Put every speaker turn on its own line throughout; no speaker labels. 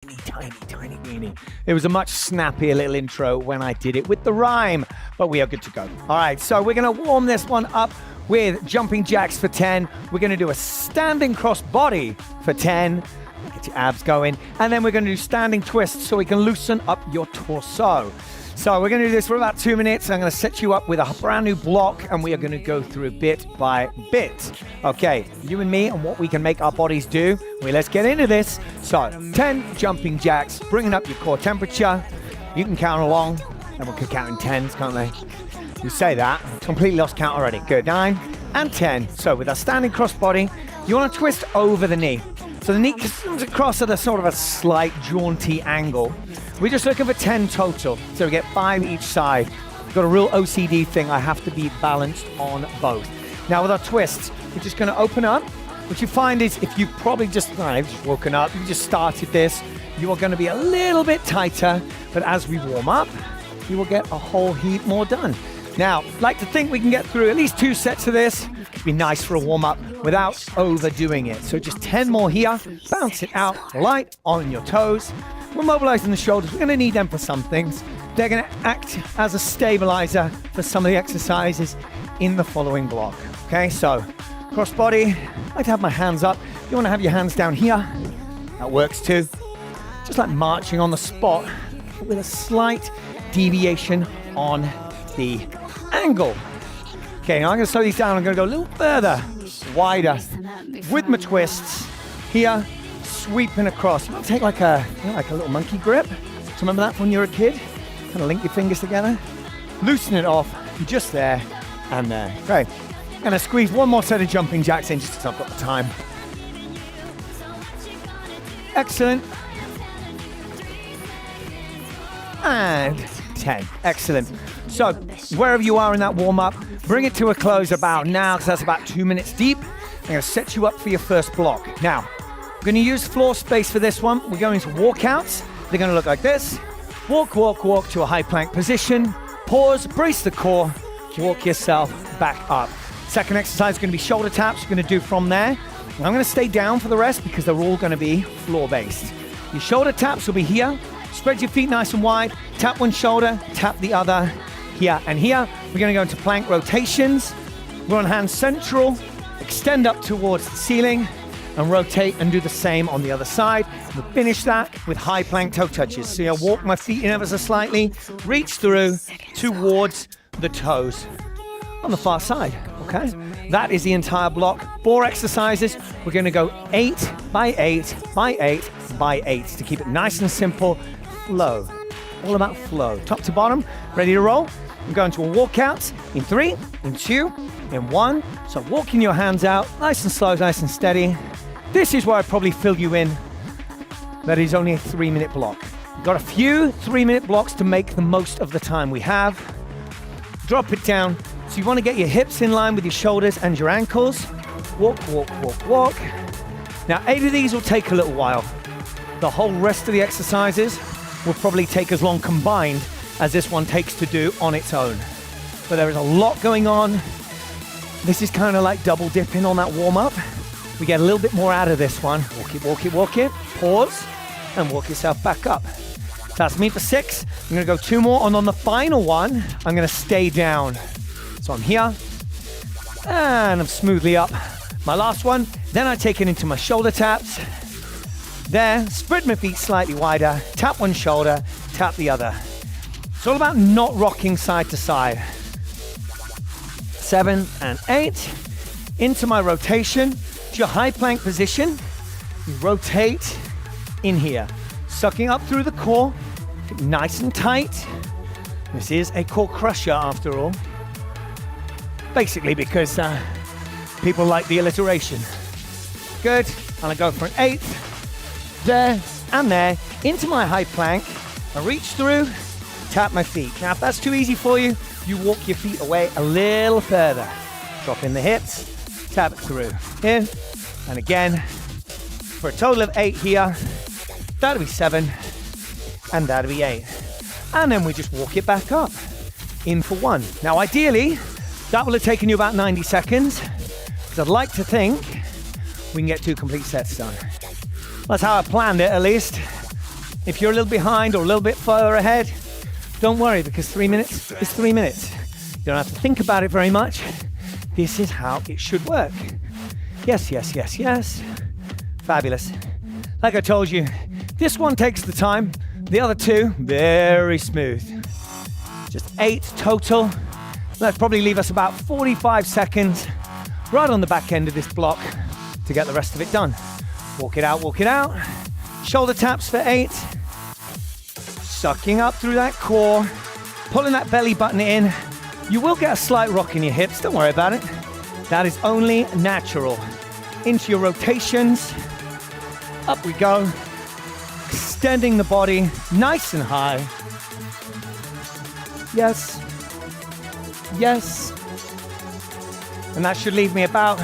tiny weenie. It was a much snappier little intro when I did it with the rhyme, but we are good to go. All right, so we're going to warm this one up with jumping jacks for 10. We're going to do a standing cross body for 10. Get your abs going. And then we're going to do standing twists so we can loosen up your torso. So we're going to do this for about 2 minutes. I'm going to set you up with a brand new block, and we are going to go through bit by bit. Okay, you and me and what we can make our bodies do. Well, let's get into this. So 10 jumping jacks, bringing up your core temperature. You can count along. Everyone can count in tens, can't they? You say that. Completely lost count already. Good. 9 and 10. So with our standing cross body, you want to twist over the knee. So the knee comes across at a sort of a slight jaunty angle. We're just looking for 10 total. So we get 5 each side. We've got a real OCD thing. I have to be balanced on both. Now with our twists, we're just going to open up. What you find is if you've probably just woken up, you just started this, you are going to be a little bit tighter. But as we warm up, you will get a whole heap more done. Now, I'd like to think we can get through at least 2 sets of this. It'd be nice for a warm-up without overdoing it. So just 10 more here. Bounce it out light on your toes. We're mobilizing the shoulders. We're going to need them for some things. They're going to act as a stabilizer for some of the exercises in the following block. Okay, so cross body. I like to have my hands up. You want to have your hands down here. That works too. Just like marching on the spot with a slight deviation on the angle. Okay, now I'm going to slow these down. I'm going to go a little further, wider, with my twists here, sweeping across. You want to take like a little monkey grip. So remember that from when you were a kid? Kind of link your fingers together, loosen it off, just there and there. Great. I'm going to squeeze one more set of jumping jacks in just because I've got the time. Excellent. And 10. Excellent. So wherever you are in that warm-up, bring it to a close about now, because that's about 2 minutes deep. I'm going to set you up for your first block. Now, we're going to use floor space for this one. We're going to walkouts. They're going to look like this. Walk, walk, walk to a high plank position. Pause, brace the core, walk yourself back up. Second exercise is going to be shoulder taps. You're going to do from there. And I'm going to stay down for the rest because they're all going to be floor-based. Your shoulder taps will be here. Spread your feet nice and wide. Tap one shoulder, tap the other. Here and here. We're going to go into plank rotations. We're on hand central. Extend up towards the ceiling and rotate and do the same on the other side. We'll finish that with high plank toe touches. So I'll walk my feet in ever so slightly, reach through towards the toes on the far side. Okay, that is the entire block. 4 exercises. We're going to go 8 by 8 by 8 by 8 to keep it nice and simple. Flow. All about flow. Top to bottom. Ready to roll? I'm going to a walkout in 3, in 2, in 1. So walking your hands out, nice and slow, nice and steady. This is where I probably fill you in. That is only a 3-minute block. We've got a few 3-minute blocks to make the most of the time we have. Drop it down. So you want to get your hips in line with your shoulders and your ankles. Walk, walk, walk, walk. Now 8 of these will take a little while. The whole rest of the exercises will probably take as long combined as this one takes to do on its own. But there is a lot going on. This is kind of like double dipping on that warm-up. We get a little bit more out of this one. Walk it, walk it, walk it. Pause and walk yourself back up. That's me for 6. I'm going to go 2 more, and on the final one, I'm going to stay down. So I'm here, and I'm smoothly up. My last one, then I take it into my shoulder taps. There, spread my feet slightly wider, tap one shoulder, tap the other. It's all about not rocking side to side. 7 and 8, into my rotation, to your high plank position. You rotate in here, sucking up through the core, nice and tight. This is a core crusher after all. Basically because people like the alliteration. Good, and I go for an 8. There and there, into my high plank. I reach through, tap my feet. Now if that's too easy for you, you walk your feet away a little further. Drop in the hips, tap it through. In, and again, for a total of 8 here. That'll be 7, and that'll be 8. And then we just walk it back up, in for 1. Now ideally, that will have taken you about 90 seconds, because I'd like to think we can get 2 complete sets done. That's how I planned it, at least. If you're a little behind or a little bit further ahead, don't worry, because 3 minutes is 3 minutes. You don't have to think about it very much. This is how it should work. Yes, yes, yes, yes. Fabulous. Like I told you, this one takes the time. The other two, very smooth. Just 8 total. That'll probably leave us about 45 seconds right on the back end of this block to get the rest of it done. Walk it out, walk it out. Shoulder taps for 8. Sucking up through that core, pulling that belly button in. You will get a slight rock in your hips, don't worry about it. That is only natural. Into your rotations. Up we go. Extending the body nice and high. Yes. Yes. And that should leave me about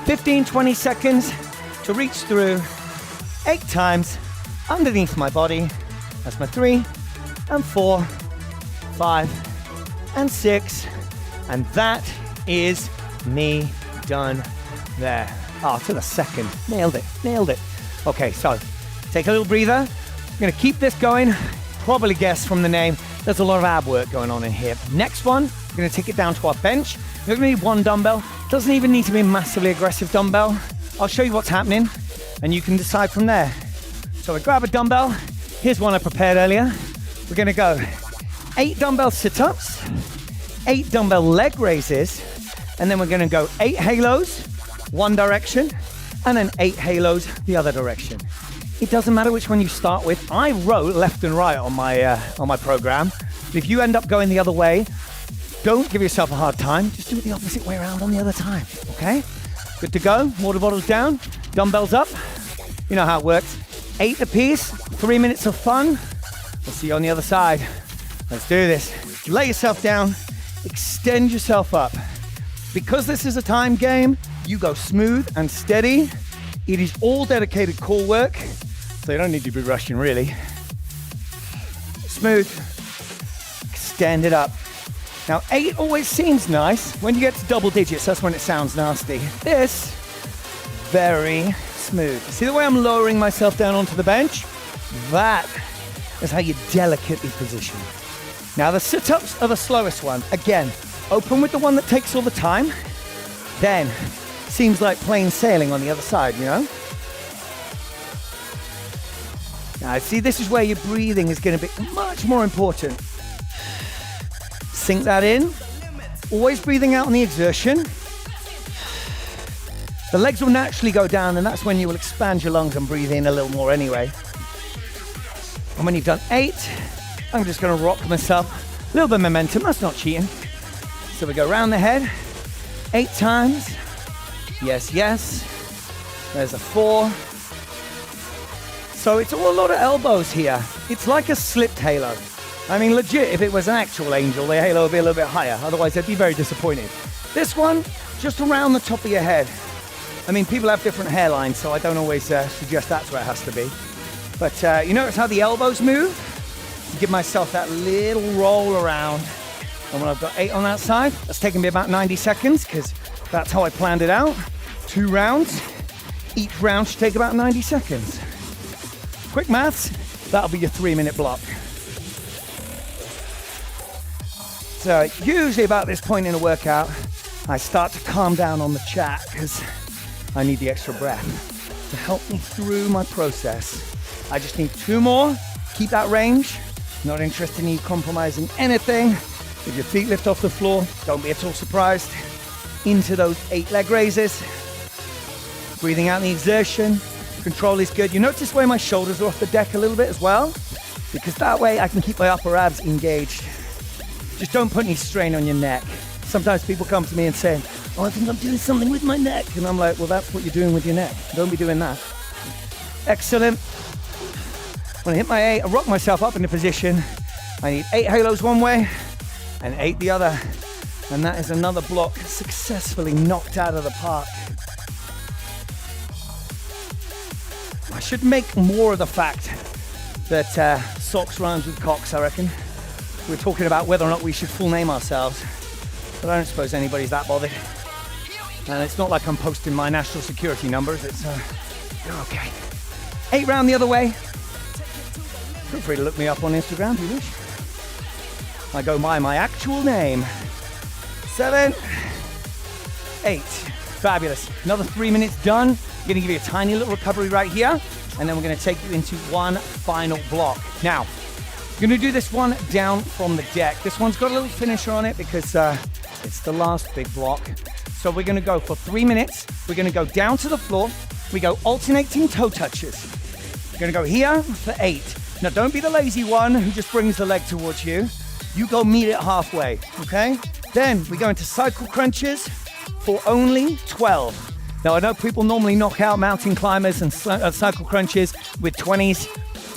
15-20 seconds to reach through 8 times underneath my body. That's my 3 and 4, 5 and 6. And that is me done there. Oh, to the second. Nailed it, nailed it. Okay, so take a little breather. I'm gonna keep this going. Probably guess from the name, there's a lot of ab work going on in here. Next one, we're gonna take it down to our bench. You're gonna need 1 dumbbell. Doesn't even need to be a massively aggressive dumbbell. I'll show you what's happening and you can decide from there. So I grab a dumbbell. Here's one I prepared earlier. We're gonna go 8 dumbbell sit-ups, 8 dumbbell leg raises, and then we're gonna go 8 halos, one direction, and then 8 halos the other direction. It doesn't matter which one you start with. I wrote left and right on my program. If you end up going the other way, don't give yourself a hard time. Just do it the opposite way around on the other time, okay? Good to go. Water bottles down, dumbbells up. You know how it works. 8 apiece, 3 minutes of fun. We'll see you on the other side. Let's do this. Lay yourself down, extend yourself up. Because this is a time game, you go smooth and steady. It is all dedicated core work, so you don't need to be rushing really. Smooth, extend it up. Now 8 always seems nice. When you get to double digits, that's when it sounds nasty. This, very smooth. See the way I'm lowering myself down onto the bench? That is how you delicately position. Now the sit-ups are the slowest one. Again, open with the one that takes all the time. Then, seems like plain sailing on the other side, you know? Now see, this is where your breathing is gonna be much more important. Sink that in. Always breathing out on the exertion. The legs will naturally go down, and that's when you will expand your lungs and breathe in a little more anyway. And when you've done 8, I'm just gonna rock myself. A little bit of momentum, that's not cheating. So we go around the head, 8 times. Yes, yes. There's a 4. So it's all a lot of elbows here. It's like a slipped halo. I mean, legit, if it was an actual angel, the halo would be a little bit higher. Otherwise, I'd be very disappointed. This one, just around the top of your head. I mean, people have different hairlines, so I don't always suggest that's where it has to be. But you notice how the elbows move? Give myself that little roll around. And when I've got 8 on that side, that's taking me about 90 seconds, because that's how I planned it out. 2 rounds. Each round should take about 90 seconds. Quick maths, that'll be your 3-minute block. So usually about this point in a workout, I start to calm down on the chat because I need the extra breath to help me through my process. I just need 2 more, keep that range. Not interested in you compromising anything. If your feet lift off the floor, don't be at all surprised. Into those 8 leg raises. Breathing out the exertion. Control is good. You notice where my shoulders are off the deck a little bit as well? Because that way I can keep my upper abs engaged. Just don't put any strain on your neck. Sometimes people come to me and say, oh, I think I'm doing something with my neck. And I'm like, well, that's what you're doing with your neck. Don't be doing that. Excellent. When I hit my 8, I rock myself up into position. I need 8 halos one way and 8 the other. And that is another block successfully knocked out of the park. I should make more of the fact that socks rhymes with cocks, I reckon. We're talking about whether or not we should full name ourselves. But I don't suppose anybody's that bothered. And it's not like I'm posting my national security numbers. It's, you're okay. 8 round the other way. Feel free to look me up on Instagram if you wish. I go by my actual name. 7, 8. Fabulous. Another 3 minutes done. I'm gonna give you a tiny little recovery right here, and then we're gonna take you into one final block. Now, we're gonna do this one down from the deck. This one's got a little finisher on it because it's the last big block. So we're gonna go for 3 minutes. We're gonna go down to the floor. We go alternating toe touches. We're gonna go here for 8. Now don't be the lazy one who just brings the leg towards you. You go meet it halfway, okay? Then we go into cycle crunches for only 12. Now I know people normally knock out mountain climbers and cycle crunches with 20s.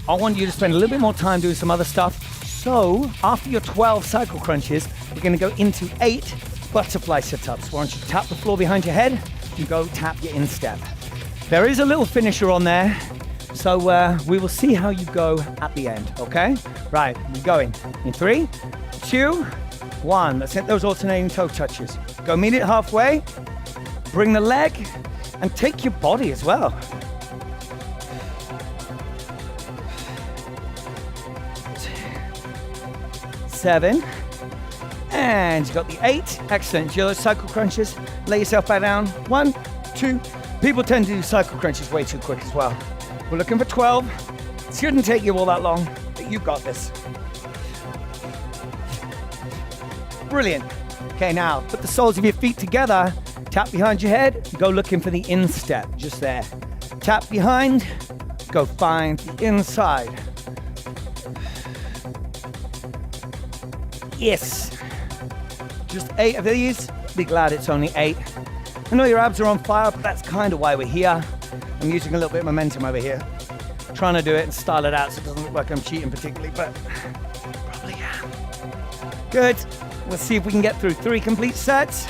I want you to spend a little bit more time doing some other stuff. So after your 12 cycle crunches, we're gonna go into 8 butterfly sit-ups. Why don't you tap the floor behind your head and go tap your instep. There is a little finisher on there, so we will see how you go at the end, okay? Right, we're going in 3, 2, 1. Let's hit those alternating toe touches. Go meet it halfway, bring the leg, and take your body as well. 7, and you got the 8. Excellent. Do those cycle crunches. Lay yourself back down. 1, 2. People tend to do cycle crunches way too quick as well. We're looking for 12. It shouldn't take you all that long, but you've got this. Brilliant. Okay, now put the soles of your feet together. Tap behind your head. Go looking for the instep, just there. Tap behind. Go find the inside. Yes. Just 8 of these. Be glad it's only 8. I know your abs are on fire, but that's kind of why we're here. I'm using a little bit of momentum over here. Trying to do it and style it out so it doesn't look like I'm cheating particularly, but probably am. Good. We'll see if we can get through 3 complete sets.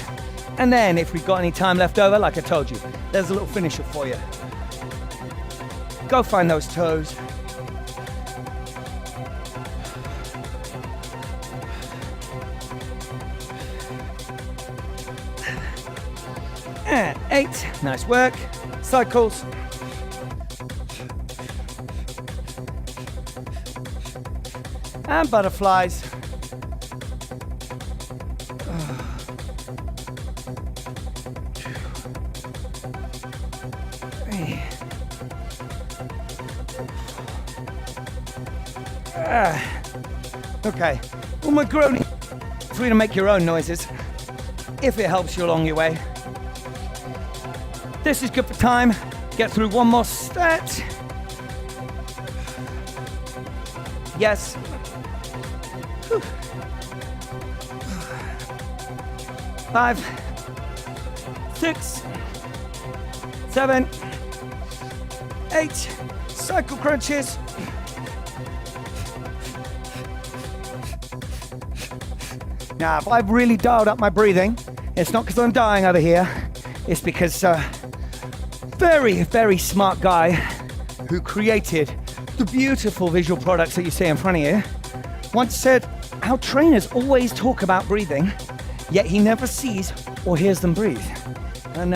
And then if we've got any time left over, like I told you, there's a little finisher for you. Go find those toes. And 8, nice work. Cycles. And butterflies. Okay, well, my groaning, free to make your own noises, if it helps you along your way. This is good for time. Get through one more set. Yes. Whew. 5, 6, 7, 8, cycle crunches. Now, if I've really dialed up my breathing, it's not because I'm dying over here. It's because very, very smart guy who created the beautiful visual products that you see in front of you once said, our trainers always talk about breathing, yet he never sees or hears them breathe. And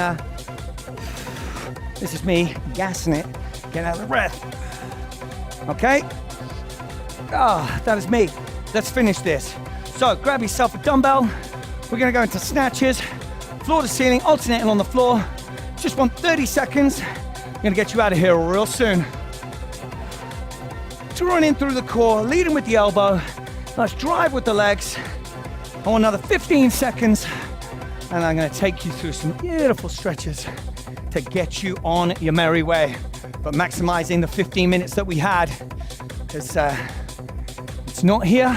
this is me gassing it, getting out of the breath. Okay? Ah, that is me. Let's finish this. So grab yourself a dumbbell. We're gonna go into snatches, floor to ceiling, alternating on the floor. Just want 30 seconds. I'm gonna get you out of here real soon. Drawing in through the core, leading with the elbow. Let's drive with the legs. I want another 15 seconds. And I'm gonna take you through some beautiful stretches to get you on your merry way. But maximizing the 15 minutes that we had, because it's not here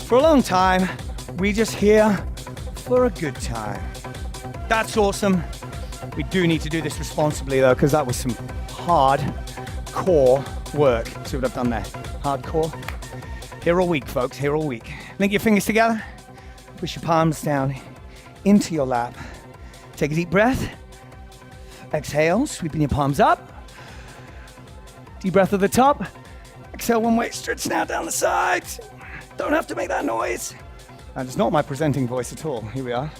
for a long time. We're just here for a good time. That's awesome. We do need to do this responsibly though, because that was some hard core work. See what I've done there? Hardcore. Here all week, folks, here all week. Link your fingers together, push your palms down into your lap. Take a deep breath. Exhale, sweeping your palms up. Deep breath at the top. Exhale one way, stretch now down the sides. Don't have to make that noise. And it's not my presenting voice at all. Here we are.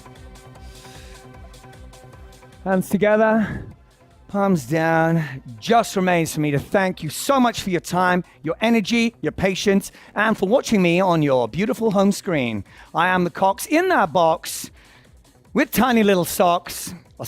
Hands together. Palms down. Just remains for me to thank you so much for your time, your energy, your patience, and for watching me on your beautiful home screen. I am the Cox in that box with tiny little socks.